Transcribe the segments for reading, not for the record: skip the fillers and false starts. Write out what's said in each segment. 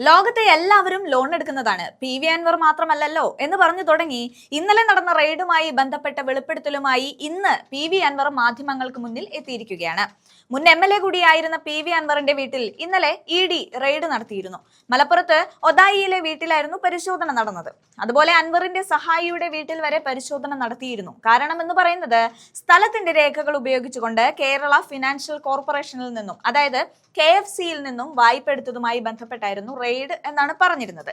ലോകത്തെ എല്ലാവരും ലോൺ എടുക്കുന്നതാണ്. PV അൻവർ മാത്രമല്ലല്ലോ എന്ന് പറഞ്ഞു തുടങ്ങി ഇന്നലെ നടന്ന റെയ്ഡുമായി ബന്ധപ്പെട്ട വെളിപ്പെടുത്തലുമായി ഇന്ന് PV അൻവർ മാധ്യമങ്ങൾക്ക് മുന്നിൽ എത്തിയിരിക്കുകയാണ്. മുൻ MLA കൂടിയായിരുന്ന PV അൻവറിന്റെ വീട്ടിൽ ഇന്നലെ ED റെയ്ഡ് നടത്തിയിരുന്നു. മലപ്പുറത്ത് ഒതായിയിലെ വീട്ടിലായിരുന്നു പരിശോധന നടന്നത്. അതുപോലെ അൻവറിന്റെ സഹായിയുടെ വീട്ടിൽ വരെ പരിശോധന നടത്തിയിരുന്നു. കാരണം എന്ന് പറയുന്നത് സ്ഥലത്തിന്റെ രേഖകൾ ഉപയോഗിച്ചുകൊണ്ട് കേരള ഫിനാൻഷ്യൽ കോർപ്പറേഷനിൽ നിന്നും, അതായത് KFCയിൽ നിന്നും വായ്പ എടുത്തതുമായി ബന്ധപ്പെട്ടായിരുന്നു റെയ്ഡ് എന്നാണ് പറഞ്ഞിരുന്നത്.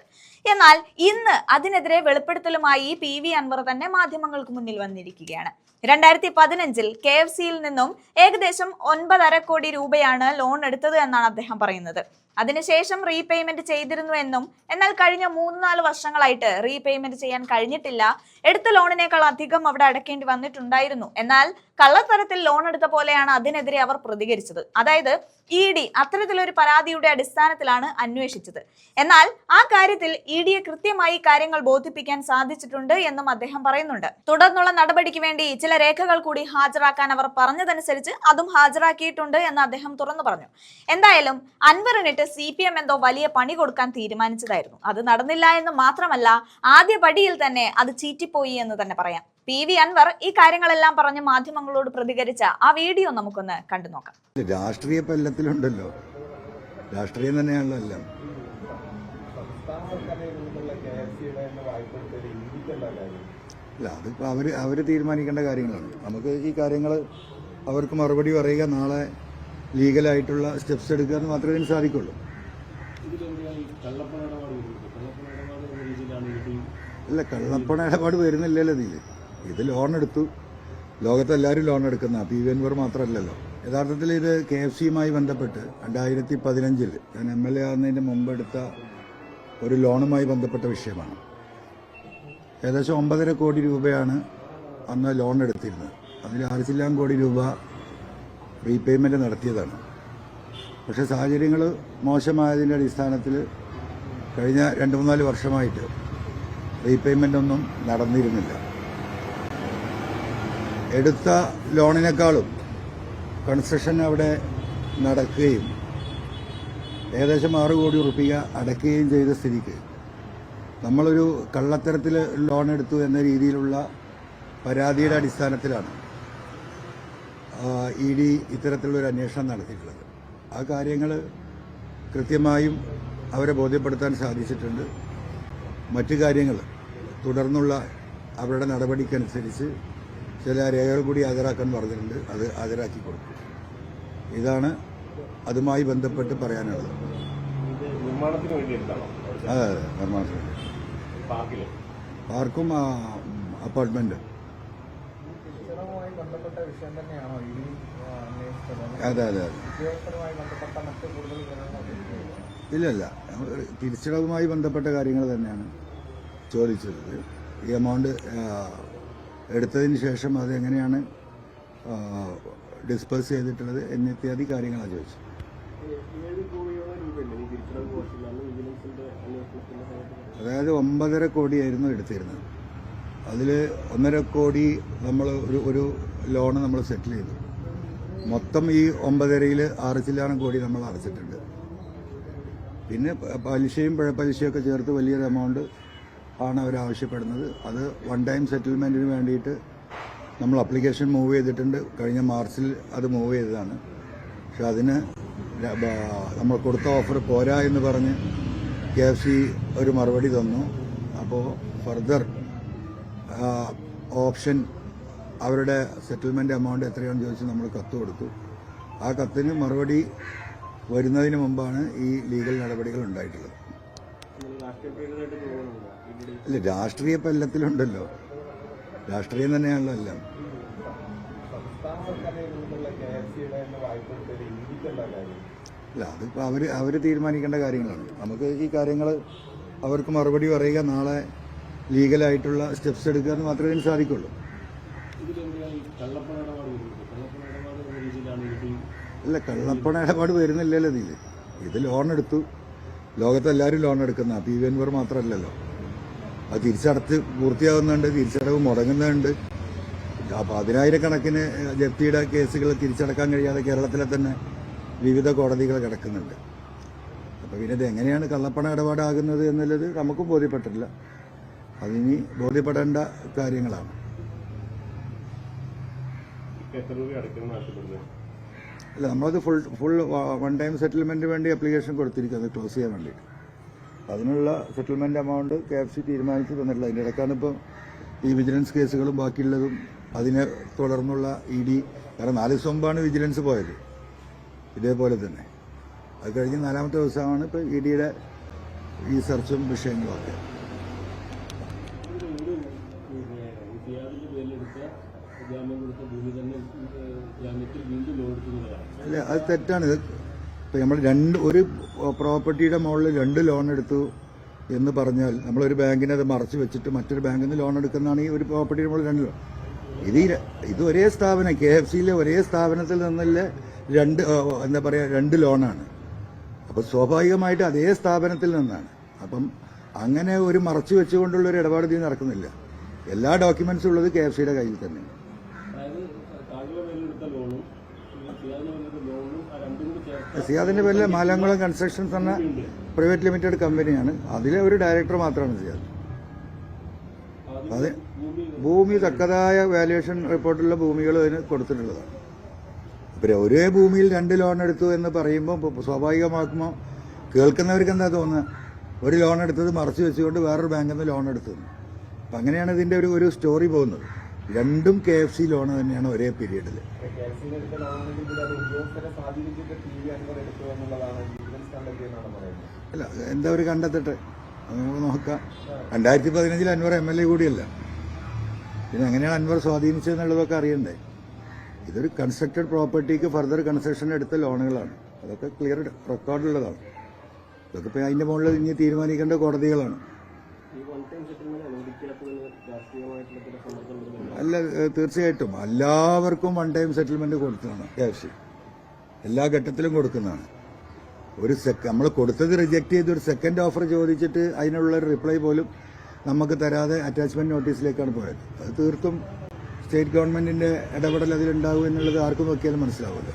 എന്നാൽ ഇന്ന് അതിനെതിരെ വെളിപ്പെടുത്തലുമായി PV അൻവർ തന്നെ മാധ്യമങ്ങൾക്ക് മുന്നിൽ വന്നിരിക്കുകയാണ്. 2015 KFCയിൽ നിന്നും ഏകദേശം 9.5 കോടി രൂപയാണ് ലോൺ എടുത്തത് എന്നാണ് അദ്ദേഹം പറയുന്നത്. അതിനുശേഷം റീപേയ്മെന്റ് ചെയ്തിരുന്നു എന്നും, എന്നാൽ കഴിഞ്ഞ 3-4 വർഷങ്ങളായിട്ട് റീപേയ്മെന്റ് ചെയ്യാൻ കഴിഞ്ഞിട്ടില്ല, എടുത്ത ലോണിനേക്കാൾ അധികം അവിടെ അടയ്ക്കേണ്ടി വന്നിട്ടുണ്ടായിരുന്നു. എന്നാൽ കള്ളത്തരത്തിൽ ലോൺ എടുത്ത പോലെയാണ് അതിനെതിരെ അവർ പ്രതികരിച്ചത്. അതായത് ED അത്തരത്തിലൊരു പരാതിയുടെ അടിസ്ഥാനത്തിലാണ് അന്വേഷിച്ചത്. എന്നാൽ ആ കാര്യത്തിൽ EDയെ കൃത്യമായി കാര്യങ്ങൾ ബോധിപ്പിക്കാൻ സാധിച്ചിട്ടുണ്ട് എന്നും അദ്ദേഹം പറയുന്നുണ്ട്. തുടർന്നുള്ള നടപടിക്ക് വേണ്ടി ചില രേഖകൾ കൂടി ഹാജരാക്കാൻ അവർ പറഞ്ഞതനുസരിച്ച് അതും ഹാജരാക്കിയിട്ടുണ്ട് എന്ന് അദ്ദേഹം തുറന്നു പറഞ്ഞു. എന്തായാലും അൻവറിനിട്ട് CPM എന്തോ വലിയ പണി കൊടുക്കാൻ തീരുമാനിച്ചതായിരുന്നു. അത് നടന്നില്ല എന്ന് മാത്രമല്ല, ആദ്യ പടിയിൽ തന്നെ അത് ചീറ്റിപ്പോയി എന്ന് തന്നെ പറയാം. PV അൻവർ ഈ കാര്യങ്ങളെല്ലാം പറഞ്ഞ് മാധ്യമങ്ങളോട് പ്രതികരിച്ച ആ വീഡിയോ നമുക്കൊന്ന് കണ്ടു നോക്കാം. രാഷ്ട്രീയ പല്ലത്തിലുണ്ടല്ലോ, രാഷ്ട്രീയം തന്നെയാണല്ലോ എല്ലാം. അല്ല, അതിപ്പോ അവര് തീരുമാനിക്കേണ്ട കാര്യങ്ങളാണ്. നമുക്ക് ഈ കാര്യങ്ങൾ അവർക്ക് മറുപടി പറയുക, നാളെ ലീഗലായിട്ടുള്ള സ്റ്റെപ്സ് എടുക്കുക എന്ന് മാത്രമേ ഇതിന് സാധിക്കുള്ളൂ. അല്ല, കള്ളപ്പണ ഇടപാട് വരുന്നില്ലല്ലോ ഇത് ലോൺ എടുത്തു. ലോകത്തെല്ലാവരും ലോൺ എടുക്കുന്ന PV അൻവർ മാത്രമല്ലല്ലോ. യഥാർത്ഥത്തിൽ ഇത് KFCയുമായി ബന്ധപ്പെട്ട് 2015 ഞാൻ MLA ആകുന്നതിന് മുമ്പ് എടുത്ത ഒരു ലോണുമായി ബന്ധപ്പെട്ട വിഷയമാണ്. ഏകദേശം 9.5 കോടി രൂപയാണ് അന്ന് ലോൺ എടുത്തിരുന്നത്. അതിൽ 6 കോടി രൂപ റീപേയ്മെൻറ്റ് നടത്തിയതാണ്. പക്ഷേ സാഹചര്യങ്ങൾ മോശമായതിൻ്റെ അടിസ്ഥാനത്തിൽ കഴിഞ്ഞ 2-3-4 വർഷമായിട്ട് റീപേയ്മെൻ്റ് ഒന്നും നടന്നിരുന്നില്ല. എടുത്ത ലോണിനേക്കാളും കൺസ്ട്രക്ഷൻ അവിടെ നടക്കുകയും ഏകദേശം 6 കോടി റുപ്യ അടയ്ക്കുകയും ചെയ്ത സ്ഥിതിക്ക് നമ്മളൊരു കള്ളത്തരത്തിൽ ലോൺ എടുത്തു എന്ന രീതിയിലുള്ള പരാതിയുടെ അടിസ്ഥാനത്തിലാണ് ED ഇത്തരത്തിലുള്ളൊരു അന്വേഷണം നടത്തിയിട്ടുള്ളത്. ആ കാര്യങ്ങൾ കൃത്യമായും അവരെ ബോധ്യപ്പെടുത്താൻ സാധിച്ചിട്ടുണ്ട്. മറ്റു കാര്യങ്ങൾ തുടർന്നുള്ള അവരുടെ നടപടിക്കനുസരിച്ച് ചില രേഖകൾ കൂടി ഹാജരാക്കാൻ പറഞ്ഞിട്ടുണ്ട്. അത് ഹാജരാക്കി കൊടുക്കും. ഇതാണ് അതുമായി ബന്ധപ്പെട്ട് പറയാനുള്ളത്. അതെ, നിർമ്മാണത്തിന് വേണ്ടി പാർക്കും അപ്പാർട്ട്മെന്റ്. അതെ അതെ അതെ. ഇല്ലല്ല, തിരിച്ചടവുമായി ബന്ധപ്പെട്ട കാര്യങ്ങൾ തന്നെയാണ് ചോദിച്ചത്. ഈ എമൗണ്ട് എടുത്തതിന് ശേഷം അതെങ്ങനെയാണ് ഡിസ്പേഴ്സ് ചെയ്തിട്ടുള്ളത് എന്നിത്യാദി കാര്യങ്ങളാണ് ചോദിച്ചത്. അതായത് 9.5 കോടിയായിരുന്നു എടുത്തിരുന്നത്. അതിൽ 1.5 കോടി നമ്മൾ ഒരു ലോണ് നമ്മൾ സെറ്റിൽ ചെയ്തു. മൊത്തം ഈ 9.5-ൽ 6 കോടി നമ്മൾ അടച്ചിട്ടുണ്ട്. പിന്നെ പലിശയും പിഴപ്പലിശയൊക്കെ ചേർത്ത് വലിയൊരു എമൗണ്ട് ആണ് അവരാവശ്യപ്പെടുന്നത്. അത് വൺ ടൈം സെറ്റിൽമെൻറ്റിന് വേണ്ടിയിട്ട് നമ്മൾ അപ്ലിക്കേഷൻ മൂവ് ചെയ്തിട്ടുണ്ട്. കഴിഞ്ഞ മാർച്ചിൽ അത് മൂവ് ചെയ്തതാണ്. പക്ഷെ അതിന് നമ്മൾ കൊടുത്ത ഓഫർ പോരാ എന്ന് പറഞ്ഞ് KFC ഒരു മറുപടി തന്നു. അപ്പോൾ ഫർദർ ഓപ്ഷൻ അവരുടെ സെറ്റിൽമെൻറ്റ് എമൗണ്ട് എത്രയാണെന്ന് ചോദിച്ച് നമ്മൾ കത്ത് കൊടുത്തു. ആ കത്തിന് മറുപടി വരുന്നതിന് മുമ്പാണ് ഈ ലീഗൽ നടപടികൾ ഉണ്ടായിട്ടുള്ളത്. അല്ല, രാഷ്ട്രീയ പല്ലത്തിലുണ്ടല്ലോ, രാഷ്ട്രീയം തന്നെയാണല്ലോ എല്ലാം. അല്ല, അതിപ്പോൾ അവർ തീരുമാനിക്കേണ്ട കാര്യങ്ങളാണ്. നമുക്ക് ഈ കാര്യങ്ങൾ അവർക്ക് മറുപടി പറയുക, നാളെ ലീഗലായിട്ടുള്ള സ്റ്റെപ്സ് എടുക്കുക എന്ന് മാത്രമേ ഇതിന് സാധിക്കുള്ളൂ. അല്ല, കള്ളപ്പണ ഇടപാട് വരുന്നില്ലല്ലോ ഇത് ലോൺ എടുത്തു. ലോകത്തെല്ലാവരും ലോൺ എടുക്കുന്ന PV അൻവർ മാത്രമല്ലല്ലോ. അത് തിരിച്ചടച്ച് പൂർത്തിയാകുന്നുണ്ട്, തിരിച്ചടവ് മുടങ്ങുന്നുണ്ട്. 10,000-കണക്കിന് ജപ്തിയുടെ കേസുകൾ തിരിച്ചടക്കാൻ കഴിയാതെ കേരളത്തിലെ തന്നെ വിവിധ കോടതികൾ കിടക്കുന്നുണ്ട്. അപ്പോൾ പിന്നെ ഇത് എങ്ങനെയാണ് കള്ളപ്പണ ഇടപാടാകുന്നത് എന്നുള്ളത് നമുക്കും ബോധ്യപ്പെട്ടിട്ടില്ല. അതിനി ബോധ്യപ്പെടേണ്ട കാര്യങ്ങളാണ്. അല്ല, നമ്മളത് ഫുൾ വൺ ടൈം സെറ്റിൽമെൻറ്റ് വേണ്ടി അപ്ലിക്കേഷൻ കൊടുത്തിരിക്കുന്നത് ക്ലോസ് ചെയ്യാൻ വേണ്ടിയിട്ട്. അതിനുള്ള സെറ്റിൽമെൻറ്റ് എമൗണ്ട് KFC തീരുമാനിച്ച് തന്നിട്ടില്ല. അതിൻ്റെ ഇടയ്ക്കാണ് ഇപ്പോൾ ഈ വിജിലൻസ് കേസുകളും ബാക്കിയുള്ളതും അതിനെ തുടർന്നുള്ള ED, കാരണം 4 ദിവസം മുമ്പാണ് വിജിലൻസ് പോയത് ഇതേപോലെ തന്നെ. അത് കഴിഞ്ഞ് 4ാമത്തെ ദിവസമാണ് ഇപ്പോൾ EDയുടെ ഈ സെർച്ചും വിഷയങ്ങളൊക്കെ. അല്ല, അത് തെറ്റാണ്. ഇപ്പം നമ്മൾ ഒരു പ്രോപ്പർട്ടിയുടെ മുകളിൽ 2 ലോൺ എടുത്തു എന്ന് പറഞ്ഞാൽ നമ്മളൊരു ബാങ്കിനെ അത് മറച്ചു വെച്ചിട്ട് മറ്റൊരു ബാങ്കിൽ നിന്ന് ലോൺ എടുക്കുന്നതാണ് ഈ ഒരു പ്രോപ്പർട്ടിയുടെ മുകളിൽ 2 ലോൺ. ഇത് ഒരേ സ്ഥാപനം, KFCയിലെ ഒരേ സ്ഥാപനത്തിൽ നിന്നുള്ള 2 ലോണാണ്. അപ്പോൾ സ്വാഭാവികമായിട്ട് അതേ സ്ഥാപനത്തിൽ നിന്നാണ്. അപ്പം അങ്ങനെ ഒരു മറച്ചു വെച്ചുകൊണ്ടുള്ള ഒരു ഇടപാട് ഇതിൽ നടക്കുന്നില്ല. എല്ലാ ഡോക്യുമെന്റ്സും ഉള്ളത് KFCയുടെ കയ്യിൽ തന്നെ. സിയാദിന്റെ പേരിൽ മാലാങ്കുളം കൺസ്ട്രക്ഷൻസ് എന്ന പ്രൈവറ്റ് ലിമിറ്റഡ് കമ്പനിയാണ്. അതിലെ ഒരു ഡയറക്ടർ മാത്രമാണ് സിയാദ്. അത് ഭൂമി തക്കതായ വാല്യുവേഷൻ റിപ്പോർട്ടിലുള്ള ഭൂമികൾ അതിന് കൊടുത്തിട്ടുള്ളതാണ്. ഇപ്പം ഒരേ ഭൂമിയിൽ 2 ലോൺ എടുത്തു എന്ന് പറയുമ്പോൾ സ്വാഭാവികമാക്കുമ്പോൾ കേൾക്കുന്നവർക്ക് എന്താ തോന്നുക, ഒരു ലോൺ എടുത്തത് മറച്ചു വെച്ചുകൊണ്ട് വേറൊരു ബാങ്കിൽ നിന്ന് ലോൺ എടുത്തു. അപ്പം അങ്ങനെയാണ് ഇതിൻ്റെ ഒരു സ്റ്റോറി പോകുന്നത്. 2ഉം KFC ലോൺ തന്നെയാണ് ഒരേ പീരീഡിൽ. അല്ല, എന്താ ഒരു കണ്ടെത്തട്ടെ, നമുക്ക് നോക്കാം. 2015 അൻവർ MLA കൂടിയല്ല, പിന്നെ എങ്ങനെയാണ് അൻവർ സ്വാധീനിച്ചതെന്നുള്ളതൊക്കെ അറിയണ്ടേ. ഇതൊരു കൺസ്ട്രക്റ്റഡ് പ്രോപ്പർട്ടിക്ക് ഫർദർ കൺസ്ട്രക്ഷൻ എടുത്ത ലോണുകളാണ്. അതൊക്കെ ക്ലിയർ റെക്കോർഡുള്ളതാണ്. ഇതൊക്കെ ഇപ്പോൾ അതിൻ്റെ മുകളിൽ ഇനി തീരുമാനിക്കേണ്ട കോടതികളാണ്. അല്ല, തീർച്ചയായിട്ടും എല്ലാവർക്കും വൺ ടൈം സെറ്റിൽമെന്റ് കൊടുക്കുന്നതാണ് KFC. എല്ലാ ഘട്ടത്തിലും കൊടുക്കുന്നതാണ്. നമ്മൾ കൊടുത്തത് റിജക്ട് ചെയ്ത് ഒരു സെക്കൻഡ് ഓഫർ ചോദിച്ചിട്ട് അതിനുള്ള ഒരു റിപ്ലൈ പോലും നമുക്ക് തരാതെ അറ്റാച്ച്മെന്റ് നോട്ടീസിലേക്കാണ് പോയത്. അത് തീർത്തും സ്റ്റേറ്റ് ഗവൺമെന്റിന്റെ ഇടപെടൽ അതിലുണ്ടാവും എന്നുള്ളത് ആർക്കും നോക്കിയാലും മനസ്സിലാവുമല്ലോ.